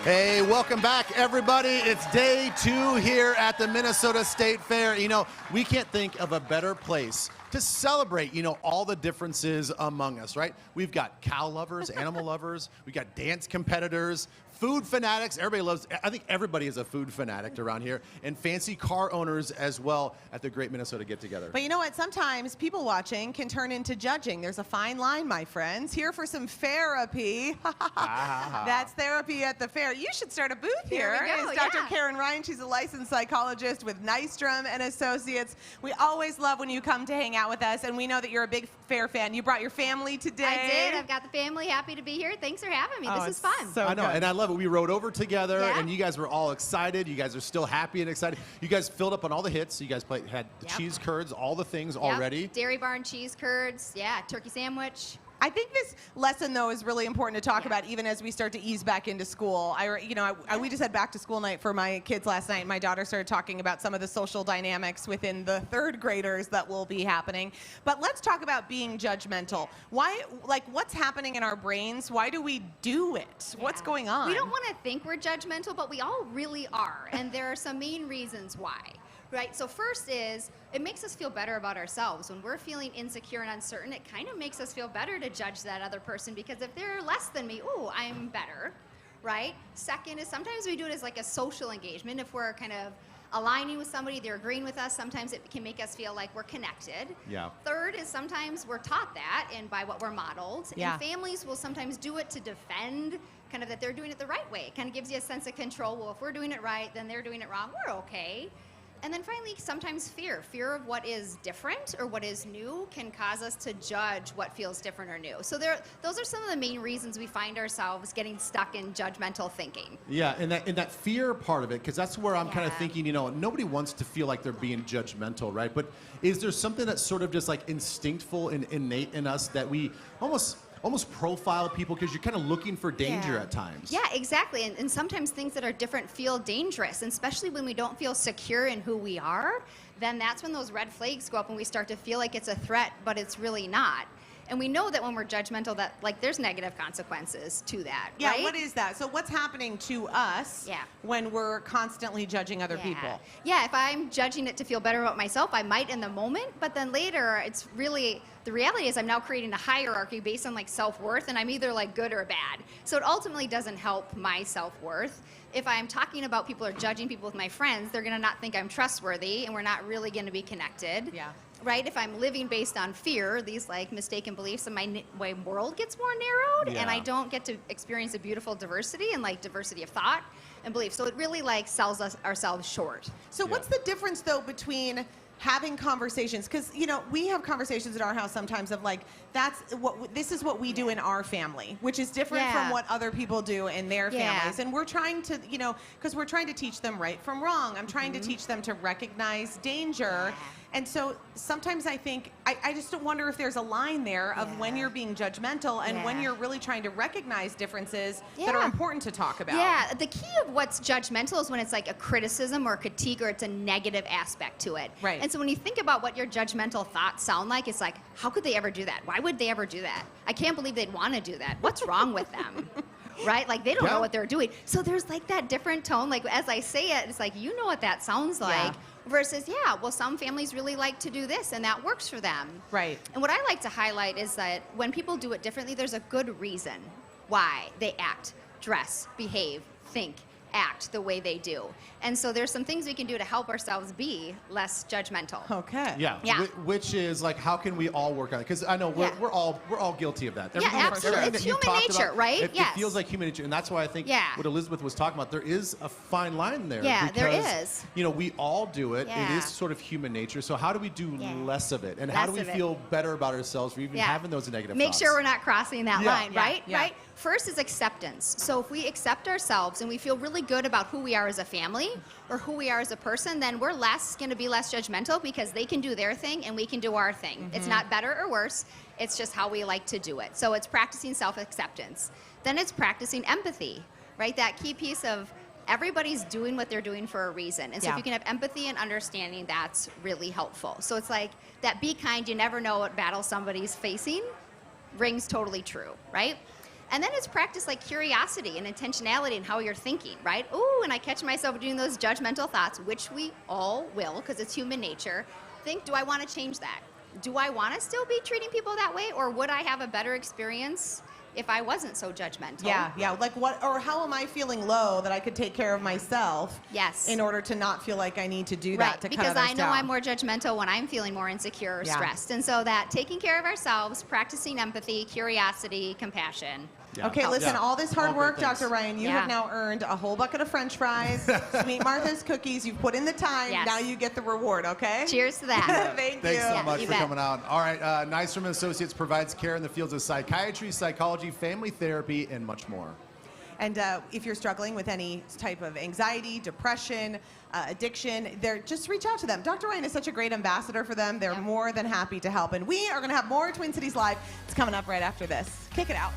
Hey, welcome back, everybody. It's day 2 here at the Minnesota State Fair. You know, we can't think of a better place to celebrate, all the differences among us, right? We've got cow lovers, animal lovers, we got dance competitors, food fanatics. I think everybody is a food fanatic around here, and fancy car owners as well at the Great Minnesota Get Together. But you know what? Sometimes people watching can turn into judging. There's a fine line, my friends. Here for some therapy. That's therapy at the fair. You should start a booth here. We go, It's Dr. Karin Ryan. She's a licensed psychologist with Nystrom and Associates. We always love when you come to hang out with us, and we know that you're a big fair fan. You brought your family today. I did. I've got the family. Happy to be here. Thanks for having me. This is fun. So I know, good. and I love it. We rode over together, and you guys were all excited. You guys are still happy and excited. You guys filled up on all the hits. You guys had the cheese curds, all the things already. Dairy barn cheese curds. Yeah, turkey sandwich. I think this lesson, though, is really important to talk about even as we start to ease back into school. We just had back to school night for my kids last night. My daughter started talking about some of the social dynamics within the third graders that will be happening. But let's talk about being judgmental. What's happening in our brains? Why do we do it? What's going on? We don't want to think we're judgmental, but we all really are. And there are some main reasons why. Right, so first is, it makes us feel better about ourselves. When we're feeling insecure and uncertain, it kind of makes us feel better to judge that other person, because if they're less than me, ooh, I'm better, right? Second is, sometimes we do it as like a social engagement. If we're kind of aligning with somebody, they're agreeing with us, sometimes it can make us feel like we're connected. Yeah. Third is, sometimes we're taught that and by what we're modeled. Yeah. And families will sometimes do it to defend kind of that they're doing it the right way. It kind of gives you a sense of control. Well, if we're doing it right, then they're doing it wrong. We're okay. And then finally, sometimes fear of what is different or what is new can cause us to judge what feels different or new. So those are some of the main reasons we find ourselves getting stuck in judgmental thinking. Yeah, and that fear part of it, because that's where I'm kind of thinking, nobody wants to feel like they're being judgmental, right? But is there something that's sort of just like instinctful and innate in us that we almost profile people, because you're kind of looking for danger at times? Yeah, exactly. And sometimes things that are different feel dangerous, and especially when we don't feel secure in who we are, then that's when those red flags go up and we start to feel like it's a threat, but it's really not. And we know that when we're judgmental, that there's negative consequences to that, right? Yeah, what is that? So what's happening to us when we're constantly judging other people? Yeah, if I'm judging it to feel better about myself, I might in the moment, but then later it's really, the reality is I'm now creating a hierarchy based on self-worth, and I'm either good or bad. So it ultimately doesn't help my self-worth. If I'm talking about people or judging people with my friends, they're gonna not think I'm trustworthy, and we're not really gonna be connected. Yeah. Right? If I'm living based on fear, these mistaken beliefs, and my world gets more narrowed, and I don't get to experience a beautiful diversity and diversity of thought and belief. So it really sells us ourselves short. So what's the difference, though, between having conversations, because we have conversations at our house sometimes of this is what we do in our family, which is different from what other people do in their families, and we're trying to because we're trying to teach them right from wrong. I'm trying to teach them to recognize danger. And so sometimes I think, I just don't wonder if there's a line there of when you're being judgmental and when you're really trying to recognize differences that are important to talk about. Yeah, the key of what's judgmental is when it's like a criticism or a critique, or it's a negative aspect to it. Right. And so when you think about what your judgmental thoughts sound like, it's like, how could they ever do that? Why would they ever do that? I can't believe they'd want to do that. What's wrong with them? Right? They don't know what they're doing. So there's that different tone. As I say it, it's you know what that sounds like. Versus, well, some families really like to do this, and that works for them. Right. And what I like to highlight is that when people do it differently, there's a good reason why they act, dress, behave, think, act the way they do. And so there's some things we can do to help ourselves be less judgmental. Okay. Yeah. Which is how can we all work on it? Because I know we're all guilty of that. Absolutely. It's human nature, right? It feels like human nature, and that's why I think what Elizabeth was talking about, there is a fine line there. Yeah, because, there is. We all do it. It is sort of human nature. So how do we do less of it? And how do we feel better about ourselves for even having those negative Make thoughts? sure we're not crossing that line, right? Yeah. Right? First is acceptance. So if we accept ourselves and we feel really good about who we are as a family or who we are as a person, then we're going to be less judgmental, because they can do their thing and we can do our thing. It's not better or worse. It's just how we like to do it. So it's practicing self-acceptance. Then it's practicing empathy, right? That key piece of everybody's doing what they're doing for a reason. And so if you can have empathy and understanding, that's really helpful. So it's that be kind, you never know what battle somebody's facing, rings totally true, right? And then it's practice like curiosity and intentionality and how you're thinking, right? Ooh, and I catch myself doing those judgmental thoughts, which we all will because it's human nature. Think, do I want to change that? Do I want to still be treating people that way, or would I have a better experience if I wasn't so judgmental? Yeah. Like what, or how am I feeling low that I could take care of myself? Yes. In order to not feel like I need to do that Right, to because cut others I know down. I'm more judgmental when I'm feeling more insecure or Yeah. stressed. And so that taking care of ourselves, practicing empathy, curiosity, compassion. Yeah. Okay, listen, Yeah. all this All hard great work, things. Dr. Ryan, you Yeah. have now earned a whole bucket of French fries, Sweet Martha's cookies. You've put in the time. Yes. Now you get the reward, okay? Cheers to that. Thank Thanks you. so Yeah, much you for bet. coming out. All right, Nystrom Associates provides care in the fields of psychiatry, psychology, family therapy, and much more. And if you're struggling with any type of anxiety, depression, addiction, just reach out to them. Dr. Ryan is such a great ambassador for them. They're Yeah. more than happy to help. And we are going to have more Twin Cities Live. It's coming up right after this. Kick it out.